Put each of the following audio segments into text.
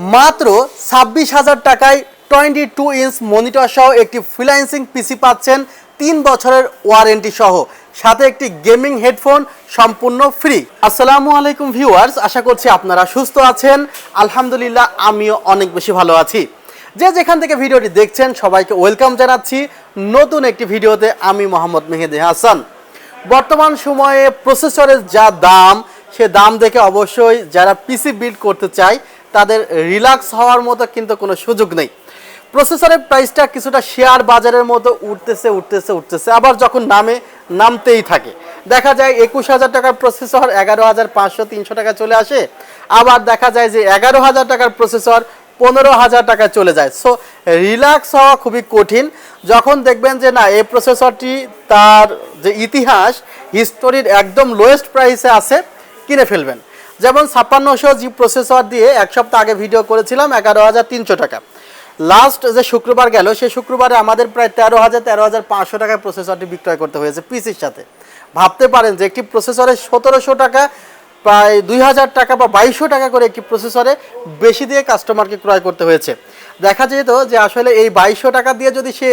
মাত্র 26,000 টাকায় 22 inch monitor সহ একটি ফ্রিল্যান্সিং পিসি পাচ্ছেন 3 বছরের ওয়ারেন্টি সহ, সাথে একটি গেমিং হেডফোন সম্পূর্ণ ফ্রি। আসসালামু আলাইকুম ভিউয়ার্স, আশা করছি আপনারা সুস্থ আছেন। আলহামদুলিল্লাহ আমিও অনেক বেশি ভালো আছি। যে যেখান থেকে ভিডিওটি দেখছেন সবাইকে ওয়েলকাম জানাচ্ছি নতুন একটি ভিডিওতে। আমি মোহাম্মদ মেহেদি হাসান। বর্তমান সময়ে প্রসেসরের যা দাম, সে দাম দেখে অবশ্যই যারা পিসি বিল্ড করতে চায় তাদের রিল্যাক্স হওয়ার মতো কিন্তু কোনো সুযোগ নেই। প্রসেসরের প্রাইসটা কিছুটা শেয়ার বাজারের মতো উঠতেছে, আবার যখন নামতেই থাকে। দেখা যায় 21,000 টাকার প্রসেসর 11,500-300 টাকা চলে আসে, আবার দেখা যায় যে 11,000 টাকার প্রসেসর 15,000 টাকায় চলে যায়। সো রিল্যাক্স হওয়া খুবই কঠিন। যখন দেখবেন যে না, এই প্রসেসরটি তার যে ইতিহাস, হিস্টোরির একদম লোয়েস্ট প্রাইসে আছে, কিনে ফেলবেন। যেমন 5600 জি প্রসেসর দিয়ে এক সপ্তাহ আগে ভিডিও করেছিলাম 11,300 টাকা। লাস্ট যে শুক্রবার গেল, সেই শুক্রবারে আমাদের প্রায় 13,500 টাকায় প্রসেসরটি বিক্রয় করতে হয়েছে পিসির সাথে। ভাবতে পারেন যে একটি প্রসেসরে 1700 টাকা, প্রায় 2,000 টাকা বা 2,200 টাকা করে একটি প্রসেসরে বেশি দিয়ে কাস্টমারকে ক্রয় করতে হয়েছে। দেখা যেত যে আসলে এই 2,200 টাকা দিয়ে যদি সে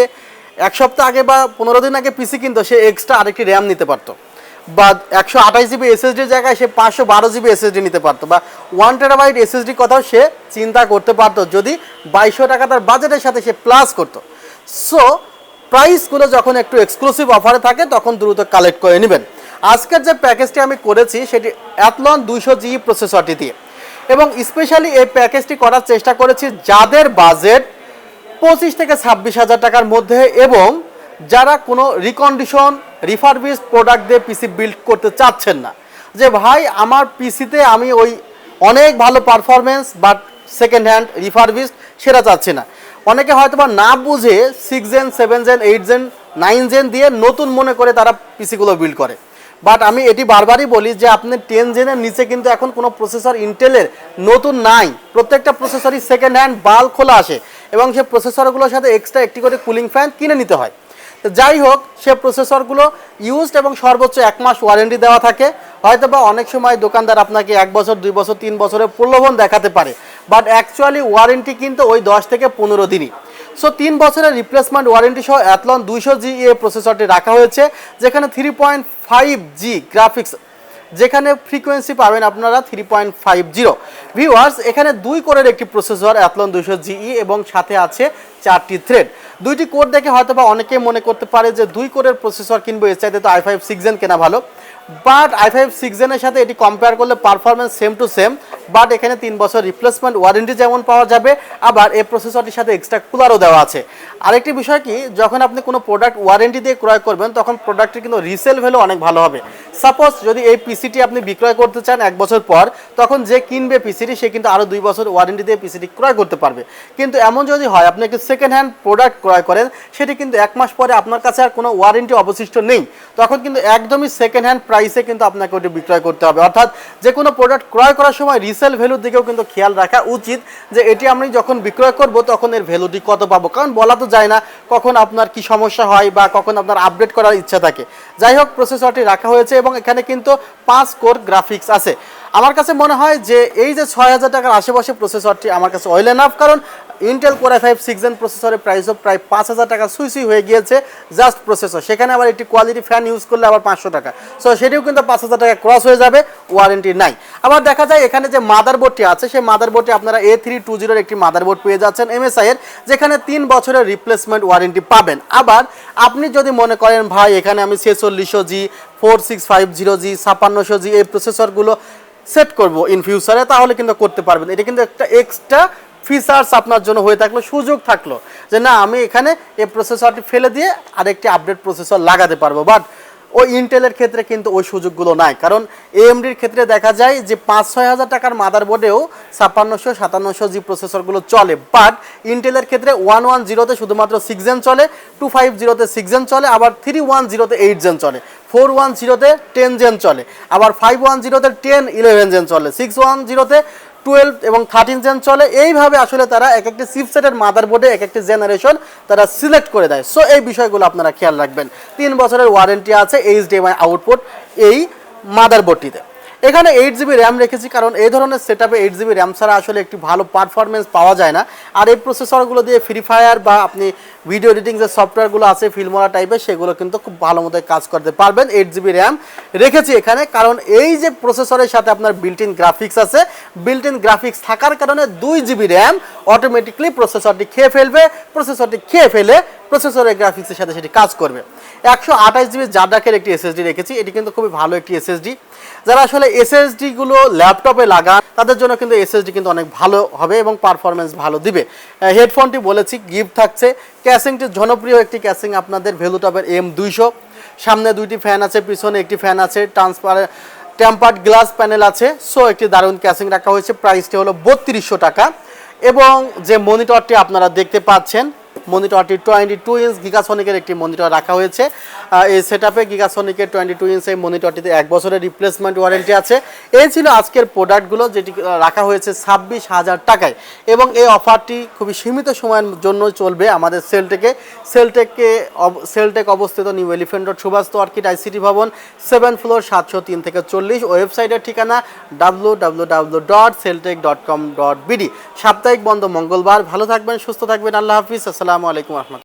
এক সপ্তাহ আগে বা 15 দিন আগে পিসি কিনতো, সে এক্সট্রা আরেকটি র্যাম নিতে পারতো, বা 128 জিবি এসএসডির জায়গায় সে 512 জিবি এসএসডি নিতে পারতো, বা 1 টেরাবাইট এসএসডি কথাও সে চিন্তা করতে পারতো যদি 2,200 টাকা তার বাজেটের সাথে সে প্লাস করতো। সো প্রাইসগুলো যখন একটু এক্সক্লুসিভ অফারে থাকে তখন দ্রুত কালেক্ট করে নেবেন। আজকের যে প্যাকেজটি আমি করেছি সেটি অ্যাথলন 200G প্রসেসরটি দিয়ে, এবং স্পেশালি এই প্যাকেজটি করার চেষ্টা করেছি যাদের বাজেট 25 থেকে 26,000 টাকার মধ্যে, এবং যারা কোনো রিকন্ডিশন রিফারবিশড প্রোডাক্ট দিয়ে পিসি বিল্ড করতে চাচ্ছেন না, যে ভাই আমার পিসিতে আমি ওই অনেক ভালো performance but second hand refurbished সেটা চাচ্ছি না। অনেকে হয়তো বা না বুঝে 6 জেন 7 জেন 8 জেন 9 জেন দিয়ে নতুন মনে করে তারা পিসিগুলো বিল্ড করে। বাট আমি এটি বারবারই বলি যে আপনি 10 জেনের নিচে কিন্তু এখন কোনো প্রসেসর ইন্টেলের নতুন নাই। প্রত্যেকটা প্রসেসরই সেকেন্ড হ্যান্ড বাল খোলা আসে, এবং সে প্রসেসরগুলোর সাথে এক্সট্রা একটি করে কুলিং ফ্যান কিনে নিতে হয়। তো যাই হোক, সে প্রসেসরগুলো ইউজড এবং সর্বোচ্চ 1 মাস ওয়ারেন্টি দেওয়া থাকে। হয়তো বা অনেক সময় দোকানদার আপনাকে 1 বছর 2 বছর 3 বছরের প্রলোভন দেখাতে পারে, বাট অ্যাকচুয়ালি ওয়ারেন্টি কিন্তু ওই 10 থেকে 15 দিনই। সো 3 বছরের রিপ্লেসমেন্ট ওয়ারেন্টি সহ অ্যাথলন 200G প্রসেসরটি রাখা হয়েছে, যেখানে 3.5G গ্রাফিক্স, যেখানে ফ্রিকোয়েন্সি পাবেন আপনারা 3.50। ভিউয়ার্স, এখানে 2 কোরের একটি প্রসেসর অ্যাথলন 200G, এবং সাথে আছে 4টি থ্রেড। 2টি কোর দেখে হয়তো বা অনেকেই মনে করতে পারে যে 2 কোরের প্রসেসর কিনবো, এর চাইতে তো i5 6 জেন কেনা ভালো। বাট i5 6 জেনের সাথে এটি কম্পেয়ার করলে performance same to same, but এখানে 3 বছর রিপ্লেসমেন্ট ওয়ারেন্টি যেমন পাওয়া যাবে, আবার এই প্রসেসরটির সাথে এক্সট্রা কুলারও দেওয়া আছে। আরেকটি বিষয় কি, যখন আপনি কোনো প্রোডাক্ট ওয়ারেন্টি দিয়ে ক্রয় করবেন তখন প্রোডাক্টের কিন্তু রিসেল ভ্যালু অনেক ভালো হবে। সাপোজ যদি এই পিসিটি আপনি বিক্রয় করতে চান 1 বছর পর, তখন যে কিনবে পিসিটি সে কিন্তু আরও 2 বছর ওয়ারেন্টি দিয়ে পিসিটি ক্রয় করতে পারবে। কিন্তু এমন যদি হয় আপনি একটি সেকেন্ড হ্যান্ড প্রোডাক্ট ক্রয় করেন, সেটি কিন্তু 1 মাস পরে আপনার কাছে আর কোনো ওয়ারেন্টি অবশিষ্ট নেই, তখন কিন্তু একদমই সেকেন্ড হ্যান্ড প্রাইসে কিন্তু আপনাকে ওটি বিক্রয় করতে হবে। অর্থাৎ যে কোনো প্রোডাক্ট ক্রয় করার সময় রিসেল ভ্যালুর দিকেও কিন্তু খেয়াল রাখা উচিত, যে এটি আমি যখন বিক্রয় করব তখন এর ভ্যালুটি কত পাবো, কারণ বলা তো যায় না কখন আপনার কি সমস্যা হয় বা কখন আপনার আপডেট করার ইচ্ছা থাকে। যাই হোক, প্রসেসরটি রাখা হয়েছে এবং এখানে কিন্তু 5 কোর গ্রাফিক্স আছে। আমার কাছে মনে হয় যে এই যে 6,000 টাকার আশেপাশে প্রসেসরটি আমার কাছে ওয়েল এনাফ, কারণ ইন্টেল কোর i5 6 জেন প্রসেসরের প্রাইসও প্রায় 5,000 টাকা সুই হয়ে গিয়েছে জাস্ট প্রসেসর। সেখানে আবার একটি কোয়ালিটি ফ্যান ইউজ করলে আবার 500 টাকা, সো সেটিও কিন্তু 5,000 টাকা ক্রস হয়ে যাবে, ওয়ারেন্টি নাই। আবার দেখা যায় এখানে যে মাদারবোর্ডটি আছে, সেই মাদারবোর্ডটি আপনারা A320 একটি মাদারবোর্ড পেয়ে যাচ্ছেন MSI এর, যেখানে 3 বছরের রিপ্লেসমেন্ট ওয়ারেন্টি পাবেন। আবার আপনি যদি মনে করেন ভাই এখানে আমি 4600G 4650G 5600G এই প্রসেসরগুলো সেট করবো ইন ফিউচারে, তাহলে কিন্তু করতে পারবেন। এটা কিন্তু একটা এক্সট্রা ফিচার্স আপনার জন্য হয়ে থাকলো, সুযোগ থাকলো যে না, আমি এখানে এই প্রসেসরটি ফেলে দিয়ে আরেকটি আপডেট প্রসেসর লাগাতে পারবো। বাট ওই ইন্টেলের ক্ষেত্রে কিন্তু ওই সুযোগগুলো নাই, কারণ AMDর ক্ষেত্রে দেখা যায় যে 5-6 হাজার টাকার মাদারবোর্ডেও 5600-5700G প্রসেসরগুলো চলে। বাট ইন্টেলের ক্ষেত্রে 110-তে শুধুমাত্র 6 জেন চলে, 250-তে 6 জেন চলে, আবার 310-তে 8 জেন চলে, 410-তে 10 জেন চলে, আবার 510-তে 10-11 জেন চলে, 610-তে 12 এবং 13 জেন চলে। এইভাবে আসলে তারা এক একটি চিপসেটের মাদারবোর্ডে এক একটি জেনারেশন তারা সিলেক্ট করে দেয়। সো এই বিষয়গুলো আপনারা খেয়াল রাখবেন। 3 বছরের ওয়ারেন্টি আছে HDMI আউটপুট এই মাদারবোর্ডটিতে। এখানে 8GB র্যাম রেখেছি, কারণ এই ধরনের সেটআপে 8GB র্যাম ছাড়া আসলে একটি ভালো পারফরমেন্স পাওয়া যায় না। আর এই প্রসেসরগুলো দিয়ে ফ্রি ফায়ার বা আপনি ভিডিও এডিটিং যে সফটওয়্যারগুলো আছে ফিল্মোরা টাইপের, সেগুলো কিন্তু খুব ভালো মতো কাজ করতে পারবেন। 8GB র্যাম রেখেছি এখানে, কারণ এই যে প্রসেসরের সাথে আপনার বিল্ট ইন গ্রাফিক্স আছে, বিল্ট ইন গ্রাফিক্স থাকার কারণে 2GB র্যাম অটোমেটিকলি প্রসেসরটি খেয়ে ফেলবে। প্রসেসরটি খেয়ে ফেলে প্রসেসরের গ্রাফিক্সের সাথে সেটি কাজ করবে। 128GB জাডাকের একটি এসএসডি রেখেছি, এটি কিন্তু খুবই ভালো একটি এসএসডি। যারা আসলে এসএসডি গুলো ল্যাপটপে লাগান তাদের জন্য কিন্তু এসএসডি কিন্তু অনেক ভালো হবে এবং পারফরমেন্স ভালো দিবে। হেডফোনটি বলেছি গিফট থাকছে। ক্যাসিংটি জনপ্রিয় একটি ক্যাসিং আপনাদের ভ্যালুটপের M200। সামনে 2টি ফ্যান আছে, পিছনে একটি ফ্যান আছে, টেম্পার্ড গ্লাস প্যানেল আছে। সো একটি দারুণ ক্যাসিং রাখা হয়েছে। প্রাইসটি হলো 3200 টাকা। এবং যে মনিটরটি আপনারা দেখতে পাচ্ছেন, মনিটরটি 22 ইঞ্চ গিগাসনিকের একটি মনিটর রাখা হয়েছে। এই সেটআপে গিগাসনিকের 22 ইঞ্চ এই মনিটরটিতে 1 বছরের রিপ্লেসমেন্ট ওয়ারেন্টি আছে। এই ছিল আজকের প্রোডাক্টগুলো, যেটি রাখা হয়েছে 26,000 টাকায়। এবং এই অফারটি খুবই সীমিত সময়ের জন্য চলবে আমাদের সেলটেক অবস্থিত New Elephant Road Suvastu Orchid ICT ভবন 7 ফ্লোর 703 থেকে 40। ওয়েবসাইটের ঠিকানা www.celltech.com.bd। সাপ্তাহিক বন্ধ মঙ্গলবার। ভালো থাকবেন, সুস্থ থাকবেন। আল্লাহ হাফিজ। আসসালামু আলাইকুম রহমতুল্লাহ।